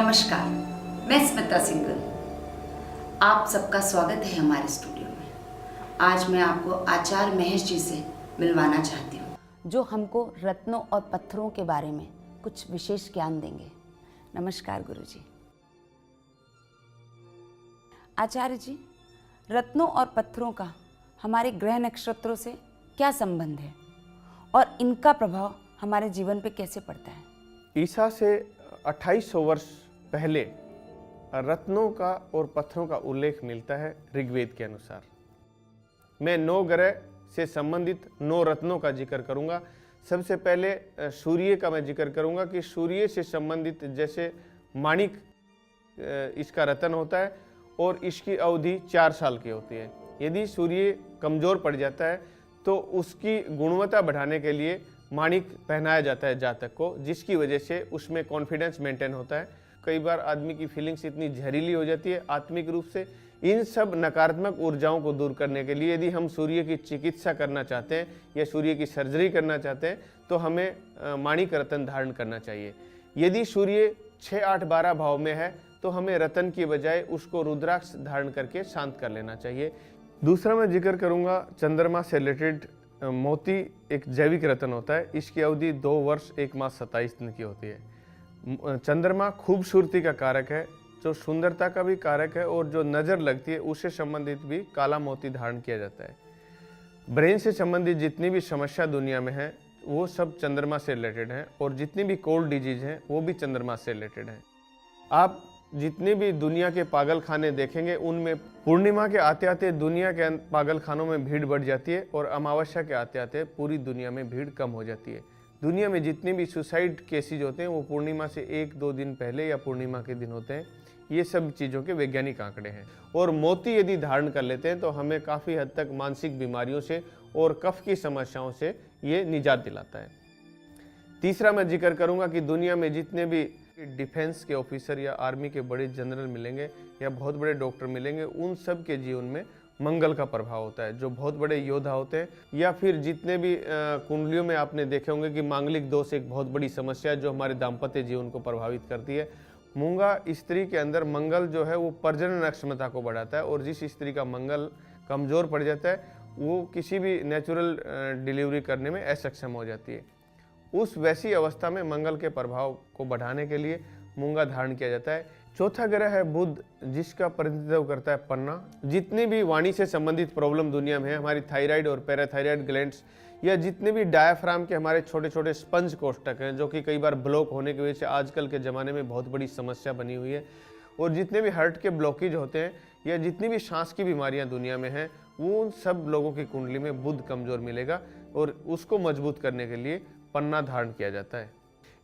नमस्कार, मैं स्मिता सिंगल। आप सबका स्वागत है हमारे स्टूडियो में। आज मैं आपको आचार्य महेश जी से मिलवाना चाहती हूँ, जो हमको रत्नों और पत्थरों के बारे में कुछ विशेष ज्ञान देंगे। नमस्कार गुरुजी। आचार्य जी, रत्नों और पत्थरों का हमारे ग्रह नक्षत्रों से क्या संबंध है और इनका प्रभाव हमारे जीवन पे कैसे पड़ता है? ईसा से 2800 वर्ष पहले रत्नों का और पत्थरों का उल्लेख मिलता है ऋग्वेद के अनुसार। मैं 9 ग्रह से संबंधित 9 रत्नों का जिक्र करूंगा। सबसे पहले सूर्य का मैं जिक्र करूंगा कि सूर्य से संबंधित जैसे माणिक इसका रत्न होता है और इसकी अवधि 4 साल की होती है। यदि सूर्य कमज़ोर पड़ जाता है तो उसकी गुणवत्ता बढ़ाने के लिए माणिक पहनाया जाता है जातक को, जिसकी वजह से उसमें कॉन्फिडेंस मेंटेन होता है। कई बार आदमी की फीलिंग्स इतनी जहरीली हो जाती है आत्मिक रूप से। इन सब नकारात्मक ऊर्जाओं को दूर करने के लिए यदि हम सूर्य की चिकित्सा करना चाहते हैं या सूर्य की सर्जरी करना चाहते हैं तो हमें माणिक रत्न धारण करना चाहिए। यदि सूर्य 6, 8, 12 भाव में है तो हमें रत्न की बजाय उसको रुद्राक्ष धारण करके शांत कर लेना चाहिए। दूसरा मैं जिक्र करूँगा चंद्रमा से रिलेटेड। मोती एक जैविक रत्न होता है। इसकी अवधि 2 वर्ष 1 मास 27 दिन की होती है। चंद्रमा खूबसूरती का कारक है, जो सुंदरता का भी कारक है, और जो नज़र लगती है उससे संबंधित भी काला मोती धारण किया जाता है। ब्रेन से संबंधित जितनी भी समस्या दुनिया में है वो सब चंद्रमा से रिलेटेड हैं, और जितनी भी कोल्ड डिजीज हैं वो भी चंद्रमा से रिलेटेड हैं। आप जितने भी दुनिया के पागल खाने देखेंगे उनमें पूर्णिमा के आते आते दुनिया के पागल खानों में भीड़ बढ़ जाती है और अमावस्या के आते आते पूरी दुनिया में भीड़ कम हो जाती है। दुनिया में जितने भी सुसाइड केसेज होते हैं वो पूर्णिमा से 1-2 दिन पहले या पूर्णिमा के दिन होते हैं। ये सब चीज़ों के वैज्ञानिक आंकड़े हैं। और मोती यदि धारण कर लेते हैं तो हमें काफ़ी हद तक मानसिक बीमारियों से और कफ की समस्याओं से ये निजात दिलाता है। तीसरा मैं जिक्र करूँगा कि दुनिया में जितने भी डिफेंस के ऑफिसर या आर्मी के बड़े जनरल मिलेंगे या बहुत बड़े डॉक्टर मिलेंगे, उन सब के जीवन में मंगल का प्रभाव होता है। जो बहुत बड़े योद्धा होते हैं या फिर जितने भी कुंडलियों में आपने देखे होंगे कि मांगलिक दोष एक बहुत बड़ी समस्या है जो हमारे दाम्पत्य जीवन को प्रभावित करती है। मूंगा स्त्री के अंदर मंगल जो है वो प्रजनन क्षमता को बढ़ाता है, और जिस स्त्री का मंगल कमज़ोर पड़ जाता है वो किसी भी नेचुरल डिलीवरी करने में असक्षम हो जाती है। उस वैसी अवस्था में मंगल के प्रभाव को बढ़ाने के लिए मूंगा धारण किया जाता है। चौथा ग्रह है बुध, जिसका प्रतिनिधित्व करता है पन्ना। जितनी भी वाणी से संबंधित प्रॉब्लम दुनिया में है, हमारी थायराइड और पैराथायराइड ग्लैंड्स, या जितने भी डायाफ्राम के हमारे छोटे छोटे स्पंज कोष्ठक हैं जो कि कई बार ब्लॉक होने की वजह से आजकल के ज़माने में बहुत बड़ी समस्या बनी हुई है, और जितने भी हार्ट के ब्लॉकेज होते हैं या जितनी भी सांस की बीमारियां दुनिया में हैं, वो उन सब लोगों की कुंडली में बुध कमज़ोर मिलेगा, और उसको मजबूत करने के लिए पन्ना धारण किया जाता है।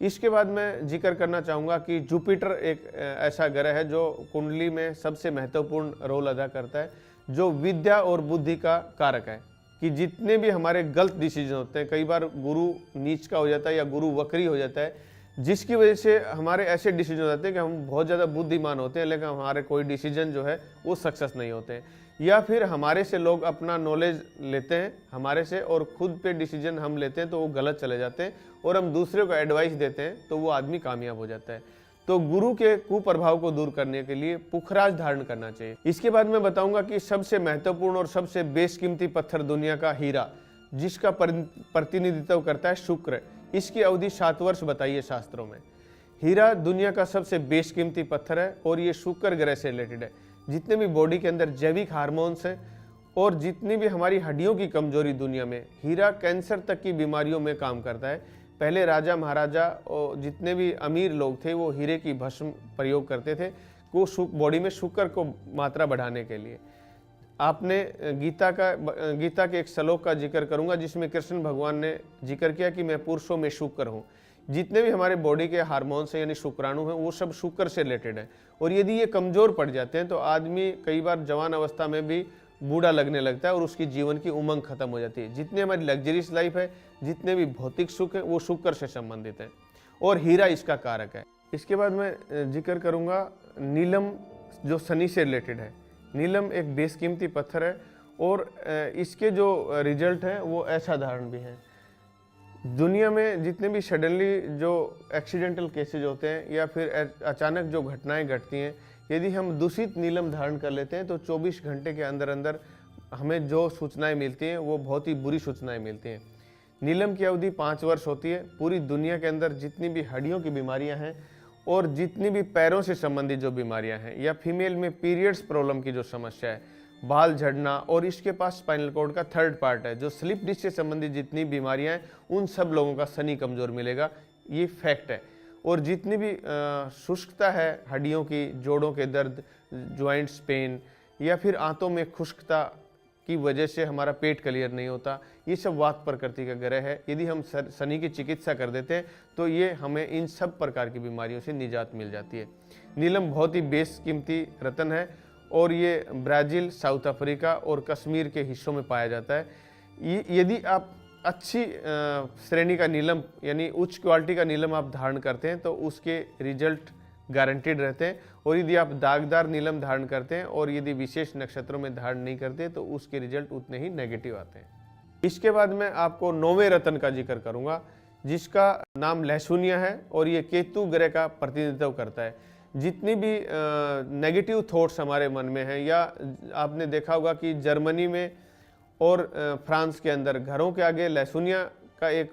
इसके बाद मैं जिक्र करना चाहूँगा कि जुपिटर एक ऐसा ग्रह है जो कुंडली में सबसे महत्वपूर्ण रोल अदा करता है, जो विद्या और बुद्धि का कारक है। कि जितने भी हमारे गलत डिसीजन होते हैं, कई बार गुरु नीच का हो जाता है या गुरु वक्री हो जाता है, जिसकी वजह से हमारे ऐसे डिसीजन हो जाते हैं कि हम बहुत ज़्यादा बुद्धिमान होते हैं लेकिन हमारे कोई डिसीजन जो है वो सक्सेस नहीं होते हैं। या फिर हमारे से लोग अपना नॉलेज लेते हैं हमारे से, और खुद पे डिसीजन हम लेते हैं तो वो गलत चले जाते हैं, और हम दूसरे को एडवाइस देते हैं तो वो आदमी कामयाब हो जाता है। तो गुरु के कुप्रभाव को दूर करने के लिए पुखराज धारण करना चाहिए। इसके बाद मैं बताऊंगा कि सबसे महत्वपूर्ण और सबसे बेशकीमती पत्थर दुनिया का हीरा, जिसका प्रतिनिधित्व करता है शुक्र। इसकी अवधि 7 वर्ष बताई है शास्त्रों में। हीरा दुनिया का सबसे बेशकीमती पत्थर है और ये शुक्र ग्रह से रिलेटेड है। जितने भी बॉडी के अंदर जैविक हार्मोन्स हैं और जितनी भी हमारी हड्डियों की कमजोरी दुनिया में, हीरा कैंसर तक की बीमारियों में काम करता है। पहले राजा महाराजा और जितने भी अमीर लोग थे वो हीरे की भस्म प्रयोग करते थे वो बॉडी में शुक्र को मात्रा बढ़ाने के लिए। आपने गीता के एक श्लोक का जिक्र करूंगा जिसमें कृष्ण भगवान ने जिक्र किया कि मैं पुरुषों में शुक्र हूँ। जितने भी हमारे बॉडी के हार्मोन्स हैं यानी शुक्राणु हैं वो सब शुक्र से रिलेटेड है, और यदि ये कमज़ोर पड़ जाते हैं तो आदमी कई बार जवान अवस्था में भी बूढ़ा लगने लगता है और उसकी जीवन की उमंग खत्म हो जाती है। जितनी हमारी लग्जरियस लाइफ है, जितने भी भौतिक सुख है वो शुक्र से संबंधित है, और हीरा इसका कारक है। इसके बाद मैं जिक्र करूँगा नीलम, जो शनि से रिलेटेड है। नीलम एक बेशकीमती पत्थर है और इसके जो रिजल्ट हैं वो असाधारण भी हैं। दुनिया में जितने भी सडनली जो एक्सीडेंटल केसेज होते हैं या फिर अचानक जो घटनाएं घटती हैं, यदि हम दूषित नीलम धारण कर लेते हैं तो 24 घंटे के अंदर अंदर हमें जो सूचनाएं मिलती हैं वो बहुत ही बुरी सूचनाएं मिलती हैं। नीलम की अवधि 5 वर्ष होती है। पूरी दुनिया के अंदर जितनी भी हड्डियों की बीमारियां हैं और जितनी भी पैरों से संबंधित जो बीमारियां हैं या फीमेल में पीरियड्स प्रॉब्लम की जो समस्या है, बाल झड़ना, और इसके पास स्पाइनल कॉर्ड का थर्ड पार्ट है, जो स्लिप डिस्क से संबंधित जितनी बीमारियां हैं उन सब लोगों का शनि कमजोर मिलेगा, ये फैक्ट है। और जितनी भी शुष्कता है हड्डियों की, जोड़ों के दर्द, ज्वाइंट्स पेन या फिर आंतों में खुश्कता की वजह से हमारा पेट क्लियर नहीं होता, ये सब वात प्रकृति का ग्रह है। यदि हम शनि की चिकित्सा कर देते हैं तो ये हमें इन सब प्रकार की बीमारियों से निजात मिल जाती है। नीलम बहुत ही बेशकीमती रत्न है और ये ब्राज़ील, साउथ अफ्रीका और कश्मीर के हिस्सों में पाया जाता है। यदि आप अच्छी श्रेणी का नीलम यानी उच्च क्वालिटी का नीलम आप धारण करते हैं तो उसके रिजल्ट गारंटेड रहते हैं। और यदि आप दागदार नीलम धारण करते हैं और यदि विशेष नक्षत्रों में धारण नहीं करते तो उसके रिजल्ट उतने ही नेगेटिव आते हैं। इसके बाद मैं आपको 9वें रत्न का जिक्र करूंगा जिसका नाम लहसुनिया है और ये केतु ग्रह का प्रतिनिधित्व करता है। जितनी भी नेगेटिव थॉट्स हमारे मन में हैं, या आपने देखा होगा कि जर्मनी में और फ्रांस के अंदर घरों के आगे लहसुनिया का एक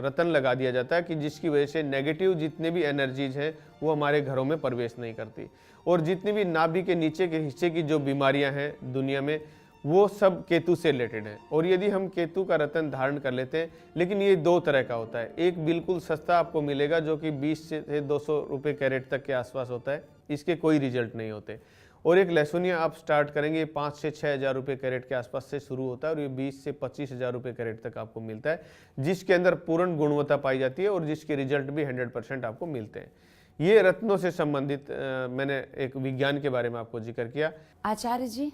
रत्न लगा दिया जाता है कि जिसकी वजह से नेगेटिव जितने भी एनर्जीज हैं वो हमारे घरों में प्रवेश नहीं करती। और जितनी भी नाभि के नीचे के हिस्से की जो बीमारियां हैं दुनिया में वो सब केतु से रिलेटेड है। और यदि हम केतु का रत्न धारण कर लेते हैं, लेकिन ये 2 तरह का होता है। एक बिल्कुल सस्ता आपको मिलेगा जो कि 20 से 200 रुपये कैरेट तक के आसपास होता है, इसके कोई रिजल्ट नहीं होते। और एक लहसुनिया आप स्टार्ट करेंगे 5 से 6 हज़ार रुपये कैरेट के आसपास से शुरू होता है और ये 20 से 25 हज़ार रुपये कैरेट तक आपको मिलता है, जिसके अंदर पूर्ण गुणवत्ता पाई जाती है और जिसके रिजल्ट भी 100% आपको मिलते हैं। ये रत्नों से संबंधित मैंने एक विज्ञान के बारे में आपको जिक्र किया। आचार्य जी,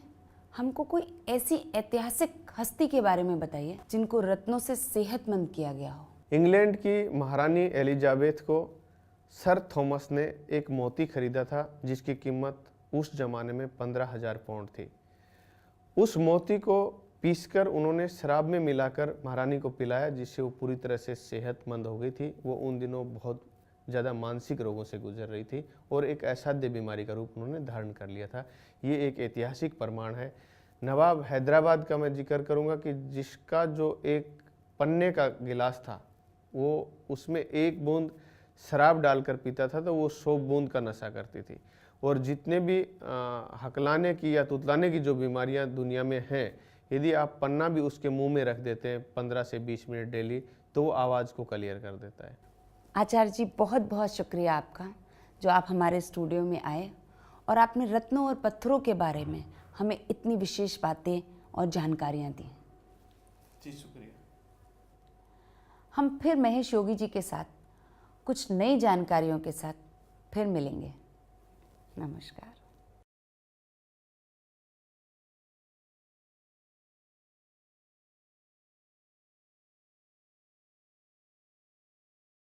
हमको कोई ऐसी ऐतिहासिक हस्ती के बारे में बताइए जिनको रत्नों से सेहतमंद किया गया हो। इंग्लैंड की महारानी एलिजाबेथ को सर थॉमस ने एक मोती खरीदा था जिसकी कीमत उस जमाने में 15,000 पाउंड थी। उस मोती को पीसकर उन्होंने शराब में मिलाकर महारानी को पिलाया, जिससे वो पूरी तरह से सेहतमंद हो गई थी। वो उन दिनों बहुत ज़्यादा मानसिक रोगों से गुजर रही थी और एक असाध्य बीमारी का रूप उन्होंने धारण कर लिया था। ये एक ऐतिहासिक प्रमाण है। नवाब हैदराबाद का मैं जिक्र करूँगा कि जिसका जो एक पन्ने का गिलास था वो उसमें 1 बूंद शराब डालकर पीता था तो वो 100 बूंद का नशा करती थी। और जितने भी हकलाने की या तुतलाने की जो बीमारियां दुनिया में हैं, यदि आप पन्ना भी उसके मुंह में रख देते हैं 15 से 20 मिनट डेली तो वो आवाज़ को क्लियर कर देता है। आचार्य जी, बहुत बहुत शुक्रिया आपका जो आप हमारे स्टूडियो में आए और आपने रत्नों और पत्थरों के बारे में हमें इतनी विशेष बातें और जानकारियाँ दी। जी शुक्रिया। हम फिर महेश योगी जी के साथ कुछ नई जानकारियों के साथ फिर मिलेंगे। नमस्कार।